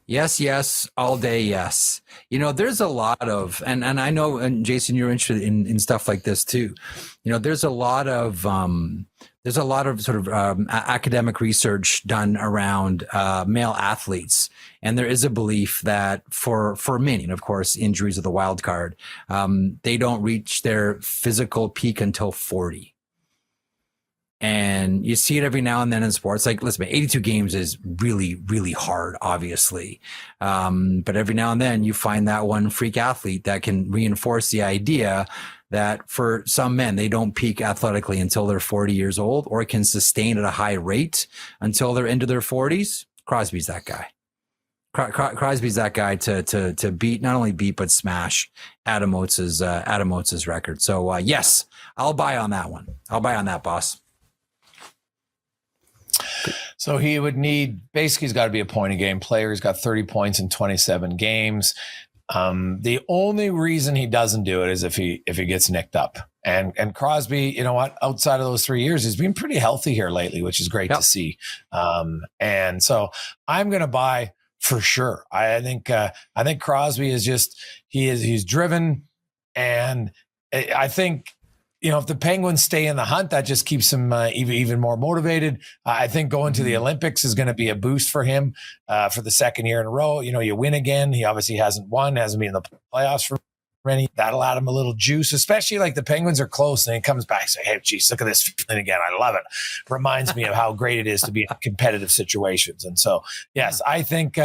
Yes, all day, yes. There's a lot of, and I know, and Jason, you're interested in stuff like this too. There's a lot of sort of academic research done around male athletes, and there is a belief that for many, and of course, injuries are the wild card, they don't reach their physical peak until 40. And you see it every now and then in sports. Like, listen, 82 games is really, really hard, obviously. But every now and then you find that one freak athlete that can reinforce the idea that for some men, they don't peak athletically until they're 40 years old, or can sustain at a high rate until they're into their 40s. Crosby's that guy. Crosby's that guy to beat, not only beat, but smash Adam Oates' record. So yes, I'll buy on that one. I'll buy on that, boss. So he would need, basically he's got to be a point a game player. He's got 30 points in 27 games. The only reason he doesn't do it is if he gets nicked up. And Crosby, you know what, outside of those 3 years, he's been pretty healthy here lately, which is great to see. And so I'm going to buy for sure. I think Crosby is just, he's driven. And I think, if the Penguins stay in the hunt, that just keeps him even more motivated. I think going to the Olympics is going to be a boost for him for the second year in a row. You win again. He obviously hasn't been in the playoffs for many. That'll add him a little juice, especially like the Penguins are close and he comes back and say, hey, geez, look at this feeling again. I love it. Reminds me of how great it is to be in competitive situations. And so, yes, I think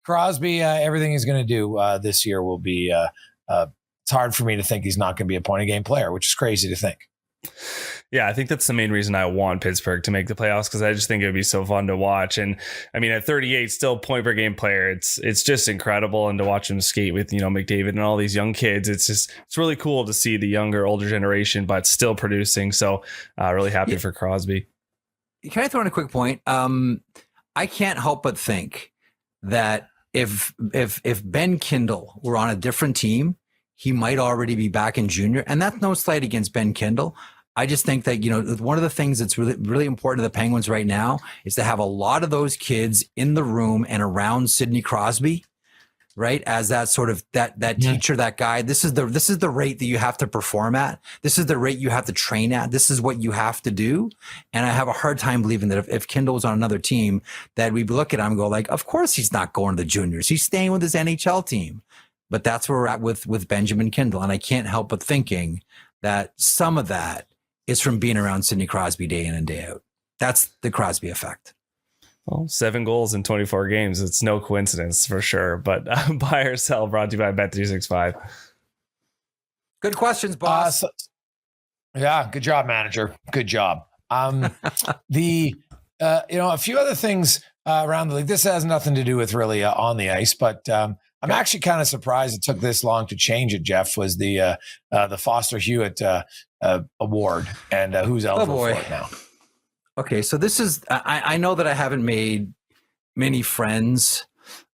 Crosby, everything he's going to do this year will be it's hard for me to think he's not going to be a point a game player, which is crazy to think. Yeah, I think that's the main reason I want Pittsburgh to make the playoffs, because I just think it would be so fun to watch. And I mean, at 38, still point per game player, it's just incredible. And to watch him skate with, McDavid and all these young kids, it's really cool to see the older generation, but still producing. So really happy for Crosby. Can I throw in a quick point? I can't help but think that if Ben Kindle were on a different team, he might already be back in junior. And that's no slight against Ben Kindle. I just think that, one of the things that's really, really important to the Penguins right now is to have a lot of those kids in the room and around Sidney Crosby, right? As that sort of that teacher, that guy. This is the rate that you have to perform at. This is the rate you have to train at. This is what you have to do. And I have a hard time believing that if Kindle was on another team, that we'd look at him and go like, of course he's not going to the juniors. He's staying with his NHL team. But that's where we're at with Benjamin Kindle. And I can't help but thinking that some of that is from being around Sidney Crosby day in and day out. That's the Crosby effect. Well, 7 goals in 24 games. It's no coincidence for sure. But buy or sell, brought to you by Bet365. Good questions, boss. Yeah, good job, manager. Good job. A few other things around the league. This has nothing to do with really on the ice, but I'm actually kind of surprised it took this long to change it, Jeff, was the Foster Hewitt award, and who's eligible for it now. Okay, so this is, I know that I haven't made many friends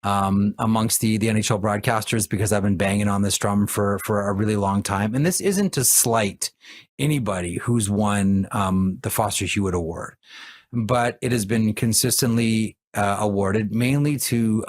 amongst the NHL broadcasters because I've been banging on this drum for a really long time. And this isn't to slight anybody who's won the Foster Hewitt Award, but it has been consistently awarded mainly to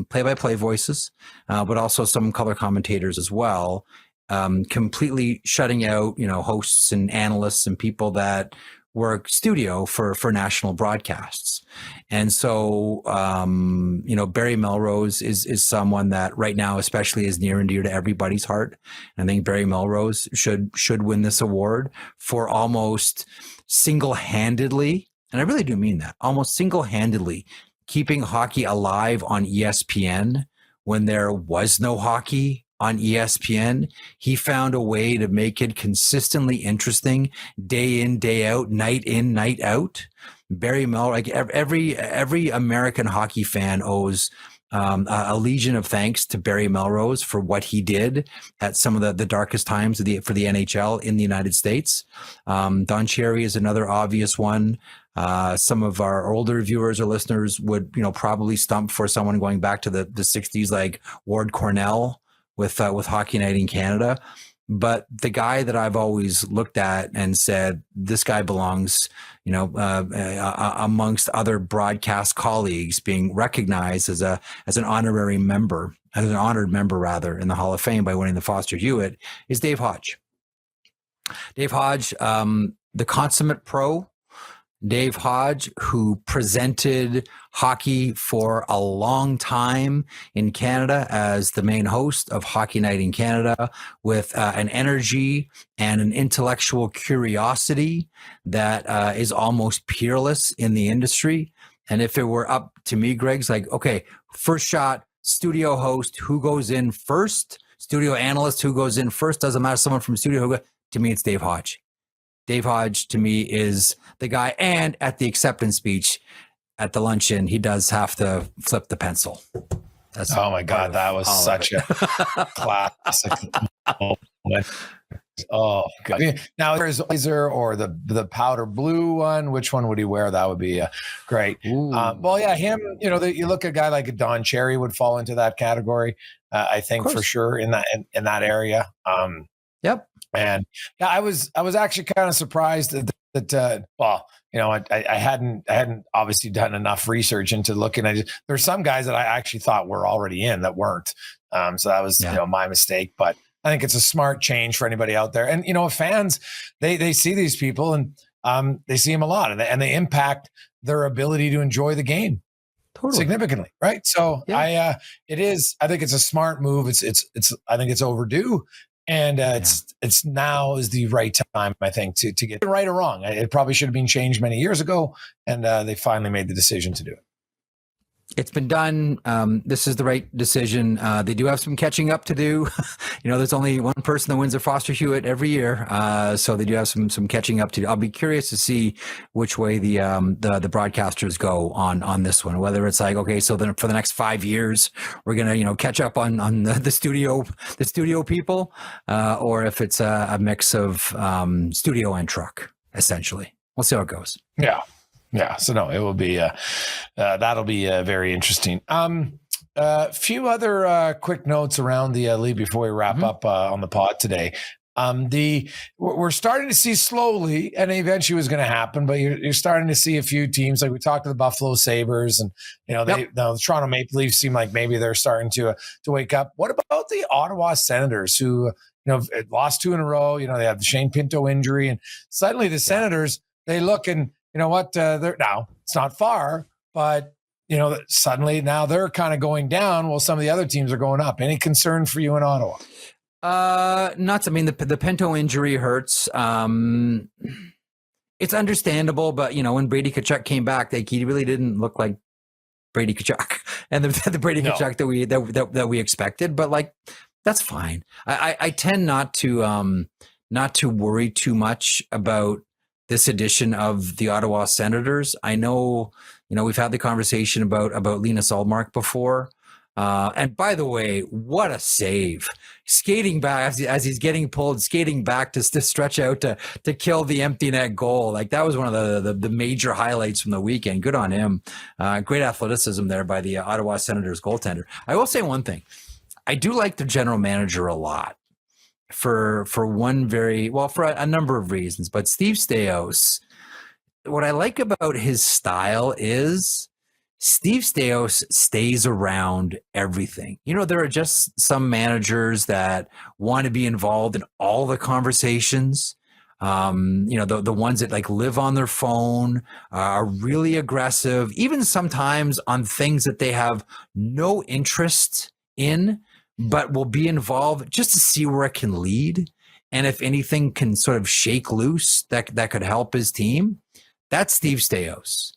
play-by-play voices, but also some color commentators as well, completely shutting out, hosts and analysts and people that work studio for national broadcasts. And so, Barry Melrose is someone that right now, especially, is near and dear to everybody's heart. I think Barry Melrose should win this award for almost single-handedly, and I really do mean that, almost single-handedly keeping hockey alive on ESPN when there was no hockey on ESPN. He found a way to make it consistently interesting, day in, day out, night in, night out. Barry Melrose, like every American hockey fan owes a legion of thanks to Barry Melrose for what he did at some of the darkest times for the NHL in the United States. Don Cherry is another obvious one. Some of our older viewers or listeners would, probably stump for someone going back to the 60s, like Ward Cornell with Hockey Night in Canada. but the guy that I've always looked at and said, this guy belongs, amongst other broadcast colleagues, being recognized as an honorary member, as an honored member rather, in the Hall of Fame by winning the Foster Hewitt, is Dave Hodge. Dave Hodge, the consummate pro. Dave Hodge, who presented hockey for a long time in Canada as the main host of Hockey Night in Canada, with an energy and an intellectual curiosity that is almost peerless in the industry. And if it were up to me, Greg's like, okay, first shot, studio host, who goes in first? Studio analyst, who goes in first? Doesn't matter. Someone from studio, to me, it's Dave Hodge. Dave Hodge, to me, is the guy. And at the acceptance speech at the luncheon, he does have to flip the pencil. Oh my God, that was such a classic moment. Oh God! Now there's laser or the powder blue one. Which one would he wear? That would be great. Well, yeah, him. You look at a guy like a Don Cherry would fall into that category. I think for sure in that area. Yep. And yeah, I was actually kind of surprised that I hadn't obviously done enough research into looking at it. There's some guys that I actually thought were already in that weren't. So that was my mistake. But I think it's a smart change for anybody out there. And fans, they see these people and they see them a lot, and they impact their ability to enjoy the game significantly, right? So I think it's a smart move. I think it's overdue. And it's now is the right time, I think, to get it right or wrong. It probably should have been changed many years ago, and they finally made the decision to do it. It's been done. This is the right decision. They do have some catching up to do. There's only one person that wins a Foster Hewitt every year, so they do have some catching up to do. I'll be curious to see which way the broadcasters go on this one. Whether it's like, okay, so then for the next 5 years we're gonna catch up on the studio people, or if it's a mix of studio and truck. Essentially, we'll see how it goes. Yeah, so no, it will be that'll be very interesting. Few other quick notes around the league before we wrap up on the pod today. We're starting to see slowly, and eventually it was going to happen, but you're starting to see a few teams, like we talked to the Buffalo Sabres, and the Toronto Maple Leafs seem like maybe they're starting to wake up. What about the Ottawa Senators, who lost 2 in a row? They have the Shane Pinto injury, and suddenly the Senators, they look and. You know what? Now it's not far, but suddenly now they're kind of going down while some of the other teams are going up. Any concern for you in Ottawa? Nuts. I mean, the Pinto injury hurts. It's understandable, but when Brady Tkachuk came back, he really didn't look like Brady Tkachuk, and the Brady Tkachuk that we expected. But that's fine. I tend not to worry too much about this edition of the Ottawa Senators. I know, we've had the conversation about Linus Ullmark before. And by the way, what a save. Skating back as he's getting pulled, skating back to stretch out to kill the empty net goal. That was one of the major highlights from the weekend. Good on him. Great athleticism there by the Ottawa Senators goaltender. I will say one thing. I do like the general manager a lot. For a number of reasons, but Steve Staios, what I like about his style is Steve Staios stays around everything. There are just some managers that want to be involved in all the conversations. The ones that live on their phone, are really aggressive, even sometimes on things that they have no interest in, but will be involved just to see where it can lead. And if anything can sort of shake loose that could help his team, that's Steve Staios.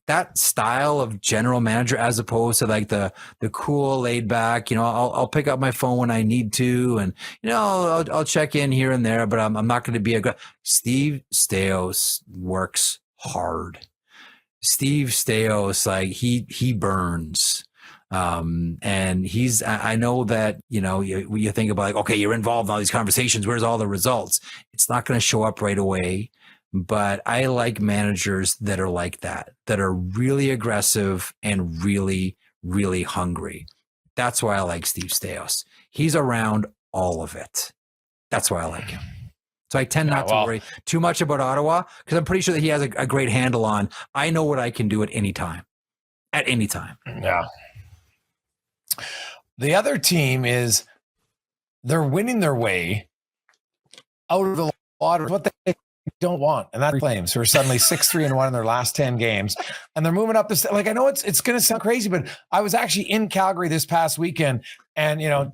That style of general manager, as opposed to the cool, laid back, I'll pick up my phone when I need to, and I'll check in here and there, but I'm not going to be Steve Staios works hard. Steve Staios, he burns. And I know that, you think about okay, you're involved in all these conversations. Where's all the results? It's not going to show up right away, but I like managers that are like that are really aggressive and really, really hungry. That's why I like Steve Staios. He's around all of it. That's why I like him. So I tend not to worry too much about Ottawa because I'm pretty sure that he has a great handle on, I know what I can do at any time. At any time. Yeah. The other team is they're winning their way out of the water. What they don't want, and that's Flames, who are suddenly 6-3-1 in their last 10 games, and they're moving up the like. I know it's going to sound crazy, but I was actually in Calgary this past weekend, and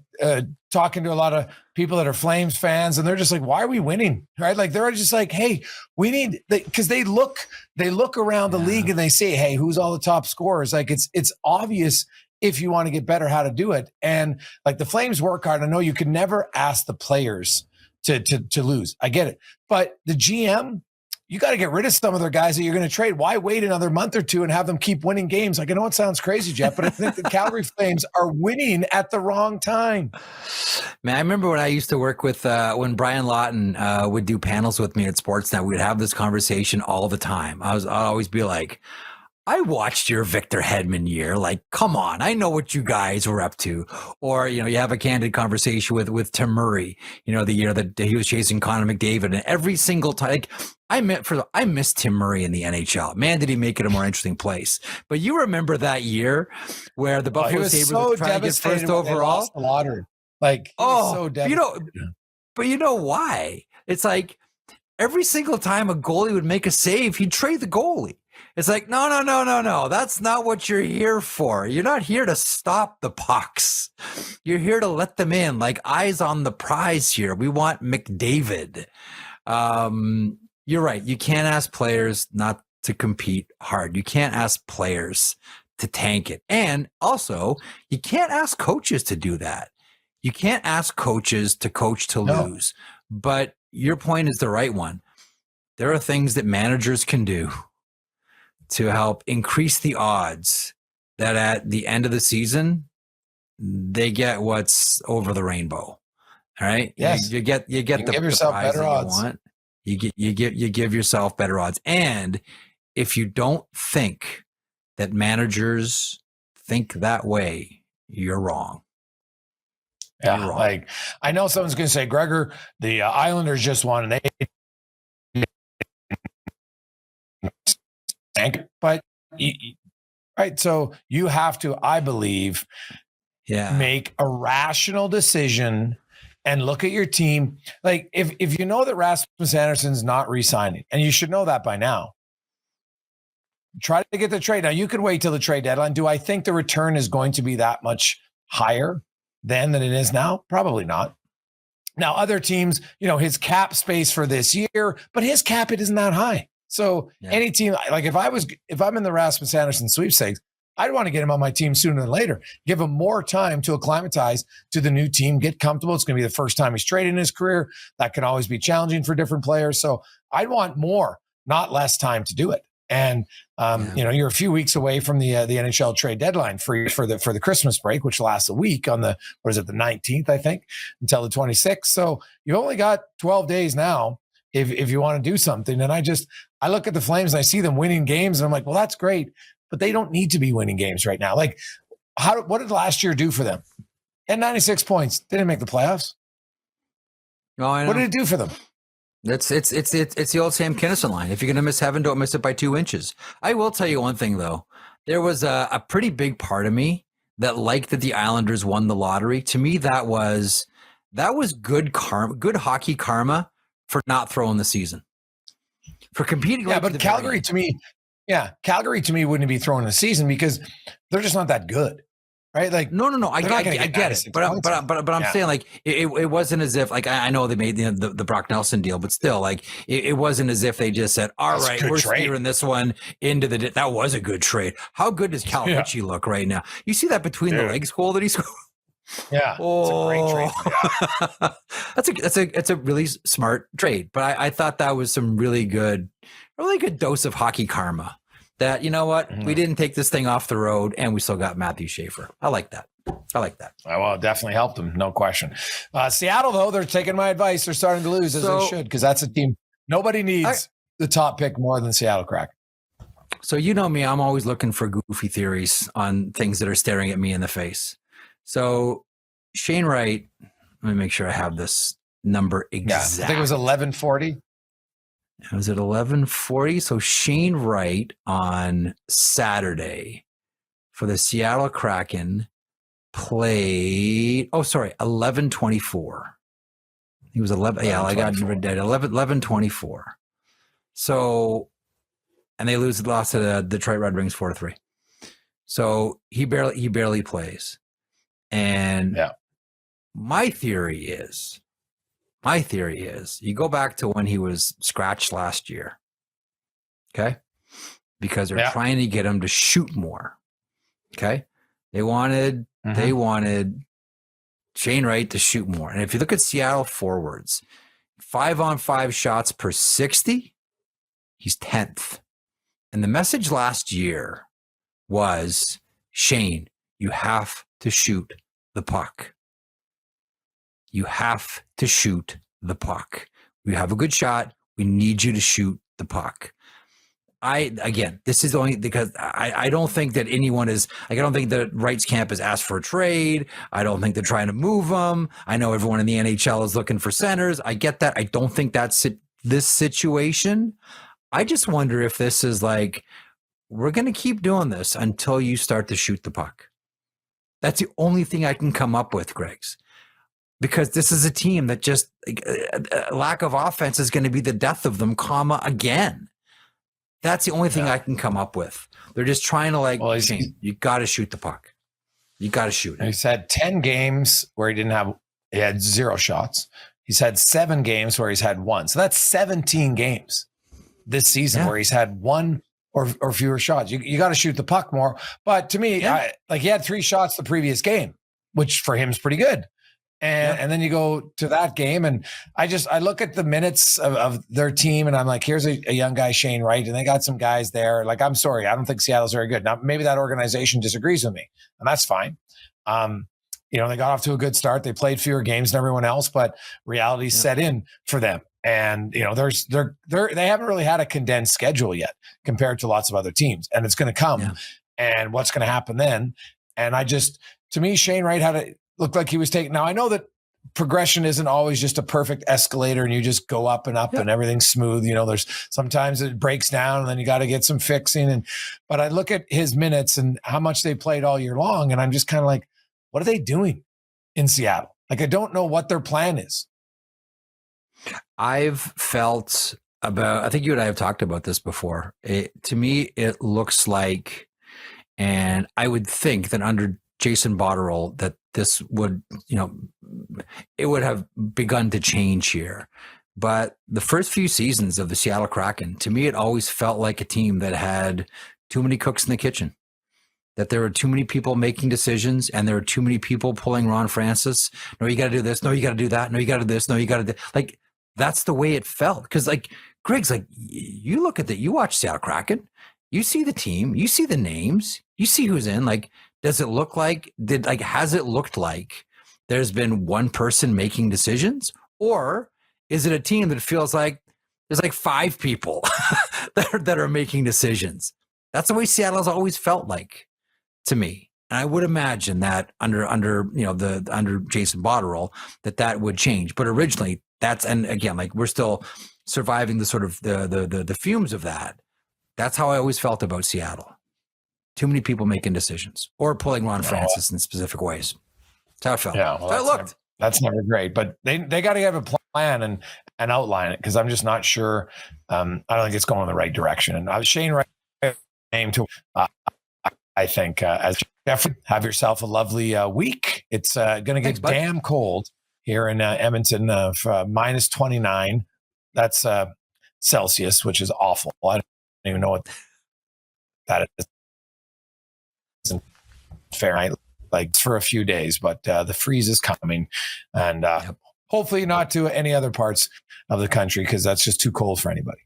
talking to a lot of people that are Flames fans, and they're just like, "Why are we winning?" Right? Like they're just like, "Hey, we need," because they look around the league and they say, "Hey, who's all the top scorers?" Like it's obvious if you want to get better how to do it, and like the Flames work hard. I know you can never ask the players to lose. I get it. But the GM, you got to get rid of some of their guys that you're going to trade. Why wait another month or two and have them keep winning games? Like, I know it sounds crazy, Jeff, but I think the Calgary Flames are winning at the wrong time. Man, I remember when I used to work with, when Brian Lawton would do panels with me at Sportsnet, we'd have this conversation all the time. I'd always be like, I watched your Victor Hedman year. Like, come on, I know what you guys were up to. Or, you have a candid conversation with Tim Murray, the year that he was chasing Connor McDavid. And every single time, like, I miss Tim Murray in the NHL. Man, did he make it a more interesting place. But you remember that year where the Buffalo Sabres were trying to get first overall? The lottery. Like, so devastated. But you know why? It's like every single time a goalie would make a save, he'd trade the goalie. It's like, no. That's not what you're here for. You're not here to stop the pucks. You're here to let them in, like eyes on the prize here. We want McDavid. You're right. You can't ask players not to compete hard. You can't ask players to tank it. And also, you can't ask coaches to do that. You can't ask coaches to coach to lose. But your point is the right one. There are things that managers can do to help increase the odds that at the end of the season, they get what's over the rainbow. All right. Yes. You get the give yourself prize better that odds. you want. You give yourself better odds. And if you don't think that managers think that way, you're wrong. Yeah. You're wrong. Like, I know someone's going to say, Gregor, the Islanders just won an 8. But right, so you have to, I believe, make a rational decision and look at your team. Like if you know that Rasmus Anderson's not re-signing, and you should know that by now, try to get the trade. Now you can wait till the trade deadline. Do I think the return is going to be that much higher than it is now? Probably not. Now other teams, his cap space for this year, but his cap it isn't that high. So any team, like if I'm in the Rasmus Anderson sweepstakes, I'd want to get him on my team sooner than later. Give him more time to acclimatize to the new team, get comfortable. It's going to be the first time he's traded in his career. That can always be challenging for different players. So I'd want more, not less time to do it. And you're a few weeks away from the NHL trade deadline for the Christmas break, which lasts a week on the 19th, I think, until the 26th. So you've only got 12 days now if you want to do something. And I look at the Flames and I see them winning games and I'm like, well, that's great, but they don't need to be winning games right now. Like, what did last year do for them? At 96 points, they didn't make the playoffs. Oh, I know. What did it do for them? It's the old Sam Kinison line. If you're going to miss heaven, don't miss it by 2 inches. I will tell you one thing though. There was a pretty big part of me that liked that the Islanders won the lottery. To me, that was good karma, good hockey karma for not throwing the season. For competing. Yeah, but Calgary to me wouldn't be throwing the season because they're just not that good. Right? Like no. I get it. But I'm saying like it wasn't as if like I know they made the Brock Nelson deal, but still like it wasn't as if they just said, all right, we're steering this one into that was a good trade. How good does Cal Ritchie look right now? You see that between the legs goal that he scored? Yeah. Oh, it's a great trade. That's a really smart trade. But I thought that was some really good dose of hockey karma. That, you know what, we didn't take this thing off the road and we still got Matthew Schaefer. I like that. Well, it definitely helped them, no question. Seattle, though, they're taking my advice. They're starting to lose as they should, because that's a team. Nobody needs the top pick more than Seattle Kraken. So you know me, I'm always looking for goofy theories on things that are staring at me in the face. So Shane Wright, let me make sure I have this number exact. I think it was 11:40. It was at 11:40. So Shane Wright on Saturday for the Seattle Kraken played. 11:24. He was 11. Yeah, I got it at 11:24. So, and they lost to the Detroit Red Wings 4-3. So he barely plays. And my theory is you go back to when he was scratched last year. Okay. Because they're trying to get him to shoot more. Okay. They wanted Shane Wright to shoot more. And if you look at Seattle forwards, 5-on-5 shots per 60, he's 10th. And the message last year was, Shane, you have to shoot the puck. You have to shoot the puck. We have a good shot. We need you to shoot the puck. This is only because I don't think that anyone is, I don't think that Wright's camp has asked for a trade. I don't think they're trying to move him. I know everyone in the NHL is looking for centers. I get that. I don't think that's this situation. I just wonder if this is like, we're going to keep doing this until you start to shoot the puck. That's the only thing I can come up with, Gregs. Because this is a team that just, lack of offense is going to be the death of them, again. That's the only thing I can come up with. They're just trying to Shane, you got to shoot the puck. You got to shoot it. He's had 10 games where he had 0 shots. He's had 7 games where he's had 1. So that's 17 games this season where he's had 1 or fewer shots. You got to shoot the puck more. But to me, he had 3 shots the previous game, which for him is pretty good. And then you go to that game, and I look at the minutes of their team, and I'm like, here's a young guy, Shane Wright, and they got some guys there. Like, I'm sorry, I don't think Seattle's very good. Now, maybe that organization disagrees with me, and that's fine. They got off to a good start. They played fewer games than everyone else, but reality set in for them. And they haven't really had a condensed schedule yet compared to lots of other teams, and it's going to come. And what's going to happen then? And to me, Shane Wright looked like he was taking. Now I know that progression isn't always just a perfect escalator and you just go up and up and everything's smooth. There's sometimes it breaks down and then you got to get some fixing. But I look at his minutes and how much they played all year long, and I'm just kind of like, what are they doing in Seattle? Like, I don't know what their plan is. I've felt I think you and I have talked about this before. To me, it looks like, and I would think that under Jason Botterill, that this would, it would have begun to change here. But the first few seasons of the Seattle Kraken, to me, it always felt like a team that had too many cooks in the kitchen, that there were too many people making decisions and there were too many people pulling Ron Francis. No, you got to do this. No, you got to do that. No, you got to do this. No, you got to do, that's the way it felt. Because Greg's you look at you watch Seattle Kraken, you see the team, you see the names, you see who's in, does it look has it looked like there's been one person making decisions? Or is it a team that feels like there's 5 people that are making decisions? That's the way Seattle's always felt like to me. And I would imagine that under Jason Botterill that would change. But originally and again, we're still surviving the sort of the fumes of that. That's how I always felt about Seattle. Too many people making decisions or pulling Ron Francis in specific ways. That's how it felt. Yeah, well, it looked. That's never great, but they got to have a plan and outline it, because I'm just not sure. I don't think it's going in the right direction. And Shane Wright came to, I think, as Jeffrey, have yourself a lovely week. It's going to get damn cold here in Edmonton, minus 29. That's Celsius, which is awful. I don't even know what that is. Fahrenheit, for a few days, but the freeze is coming, and hopefully not to any other parts of the country, because that's just too cold for anybody.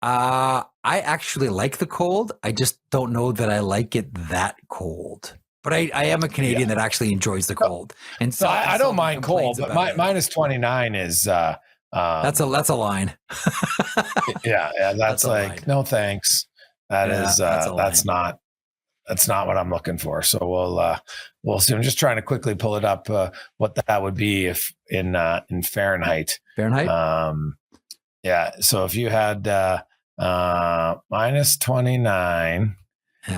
I actually like the cold. I just don't know that I like it that cold. But I am a Canadian that actually enjoys the cold, and so I don't mind cold. But minus 29 is that's a line. That's no thanks. That's not. That's not what I'm looking for. So we'll see. I'm just trying to quickly pull it up. What that would be if in Fahrenheit. Fahrenheit. Yeah. So if you had minus 29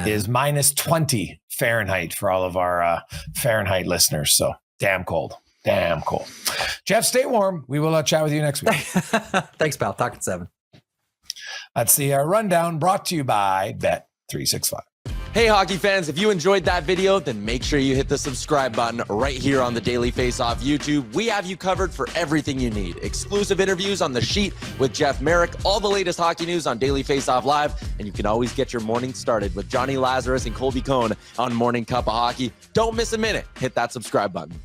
is minus 20 Fahrenheit for all of our Fahrenheit listeners. So damn cold. Damn cold. Jeff, stay warm. We will chat with you next week. Thanks, pal. Talk at 7. That's the rundown brought to you by Bet365. Hey, hockey fans, if you enjoyed that video, then make sure you hit the subscribe button right here on the Daily Faceoff YouTube. We have you covered for everything you need. Exclusive interviews on The Sheet with Jeff Marek, all the latest hockey news on Daily Faceoff Live, and you can always get your morning started with Johnny Lazarus and Colby Cohn on Morning Cup of Hockey. Don't miss a minute. Hit that subscribe button.